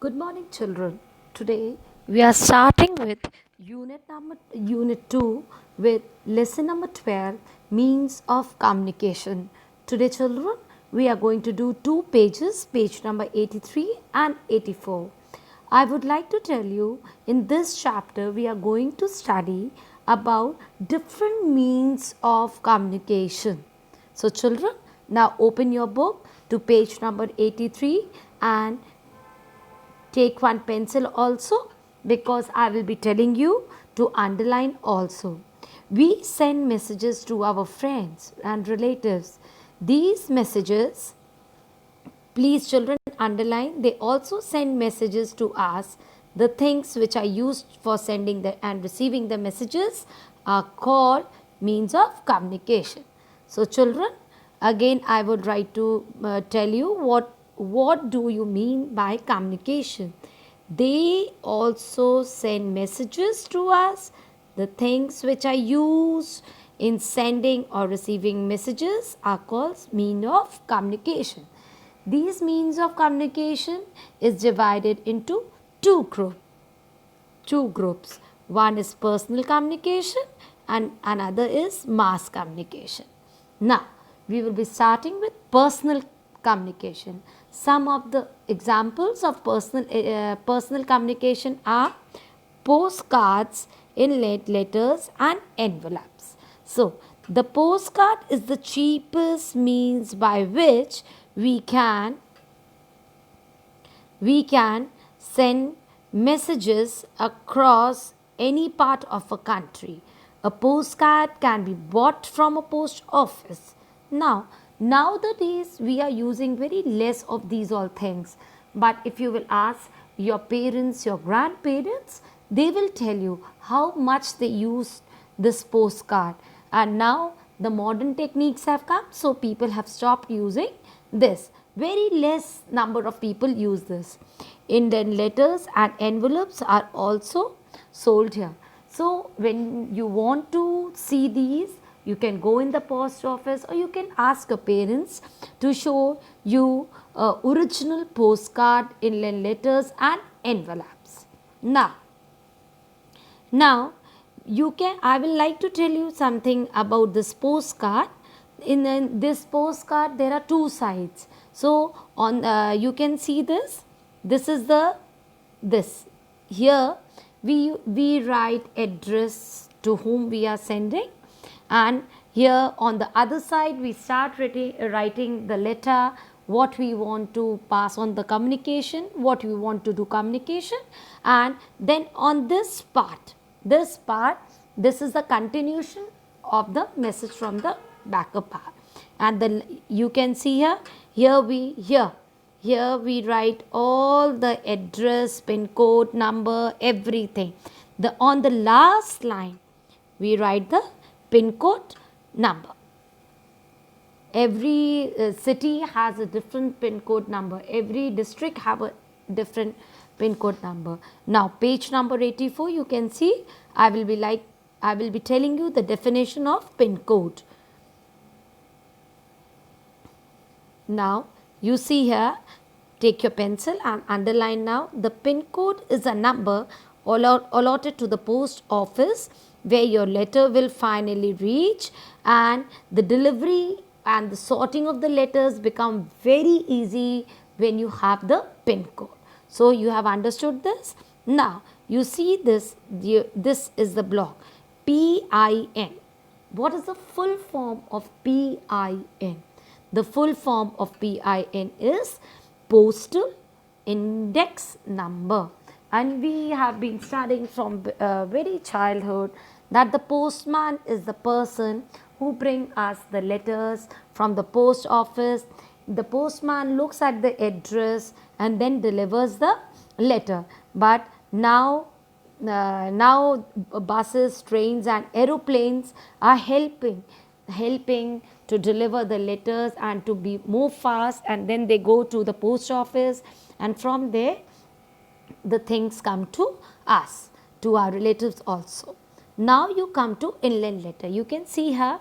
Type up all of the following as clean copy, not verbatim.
Good morning, children. Today we are starting with unit 2 with lesson number 12 means of communication. Today, children, we are going to do two pages, page number 83 and 84. I would like to tell you in this chapter we are going to study about different means of communication. So, children, now open your book to page number 83 and take one pencil also because I will be telling you to underline also. We send messages to our friends and relatives. These messages, please children underline, they also send messages to us. The things which are used for sending the and receiving the messages are called means of communication. So children, again I would like to tell you what do you mean by communication. They also send messages to us. The things which are used in sending or receiving messages are called mean of communication. These means of communication is divided into two groups. One is personal communication and another is mass communication. Now, we will be starting with personal communication. Some of the examples of personal communication are postcards, inlaid letters and envelopes. So, the postcard is the cheapest means by which we can send messages across any part of a country. A postcard can be bought from a post office. Nowadays we are using very less of these all things. But if you will ask your parents, your grandparents, they will tell you how much they use this postcard. And now the modern techniques have come, so people have stopped using this. Very less number of people use this. Indian letters and envelopes are also sold here. So when you want to see these, you can go in the post office or you can ask your parents to show you original postcard, inland letters and envelopes. Now you can, I will like to tell you something about this postcard. In this postcard there are two sides. So on you can see this. This is the this. Here we write address to whom we are sending, and here on the other side we start writing the letter, what we want to pass on the communication, what we want to do communication, and then on this is the continuation of the message from the backup part. And then you can see here we write all the address, pin code, number, everything. On the last line we write the pin code number. Every city has a different pin code number. Every district have a different pin code number. Now page number 84 you can see I will be telling you the definition of pin code. Now you see here, take your pencil and underline now. The pin code is a number allotted to the post office where your letter will finally reach, and the delivery and the sorting of the letters become very easy when you have the pin code. So you have understood this. Now you see this, this is the block PIN. What is the full form of PIN? The full form of PIN is postal index number. And we have been studying from very childhood that the postman is the person who bring us the letters from the post office. The postman looks at the address and then delivers the letter. But now buses, trains and aeroplanes are helping to deliver the letters and to be move fast, and then they go to the post office, and from there the things come to us, to our relatives also. Now you come to inland letter. You can see here,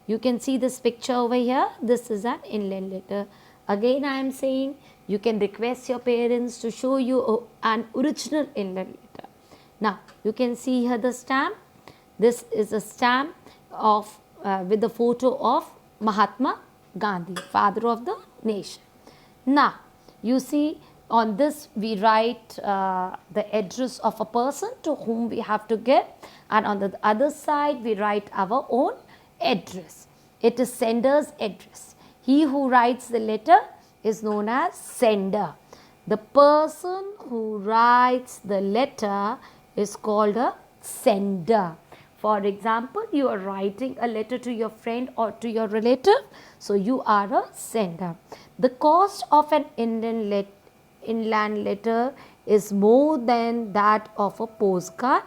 you can see this picture over here. This is an inland letter. Again I am saying you can request your parents to show you an original inland letter. Now you can see here the stamp. This is a stamp of with the photo of Mahatma Gandhi, father of the nation. Now you see, on this we write the address of a person to whom we have to give, and on the other side we write our own address. It is sender's address. He who writes the letter is known as sender. The person who writes the letter is called a sender. For example, you are writing a letter to your friend or to your relative, so you are a sender. The cost of an inland letter is more than that of a postcard.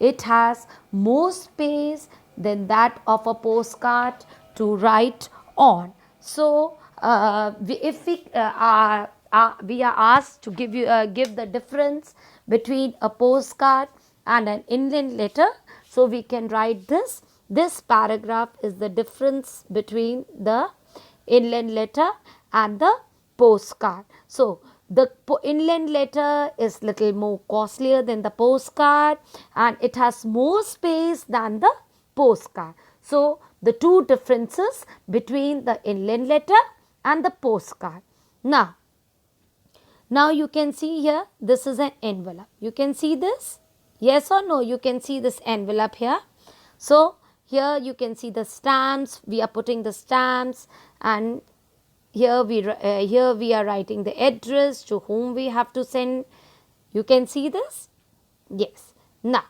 It has more space than that of a postcard to write on. So, if we are asked to give the difference between a postcard and an inland letter, so we can write this. This paragraph is the difference between the inland letter and the postcard. So, the inland letter is little more costlier than the postcard, and it has more space than the postcard. So, the two differences between the inland letter and the postcard. Now you can see here, this is an envelope. You can see this? Yes or no? You can see this envelope here. So, here you can see the stamps. We are putting the stamps, and here we are writing the address to whom we have to send. You can see this? Yes. Now,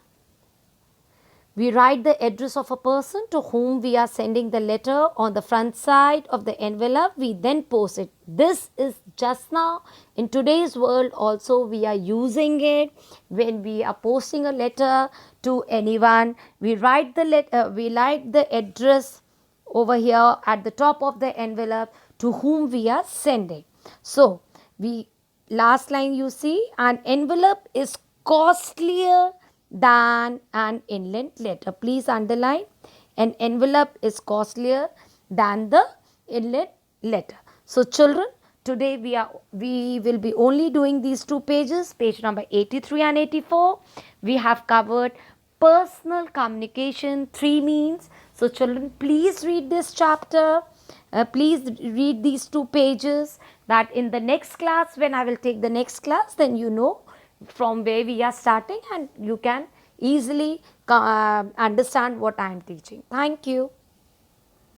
we write the address of a person to whom we are sending the letter on the front side of the envelope. We then post it. This is just now in today's world also we are using it. When we are posting a letter to anyone, we write the letter, we write the address over here at the top of the envelope to whom we are sending. So, last line you see, an envelope is costlier than an inland letter. Please underline, an envelope is costlier than the inland letter. So, children, today we will be only doing these two pages, page number 83 and 84. We have covered personal communication, 3 means. So, children, please read this chapter. Please read these 2 pages, that in the next class, when I will take the next class, then you know from where we are starting and you can easily understand what I am teaching. Thank you.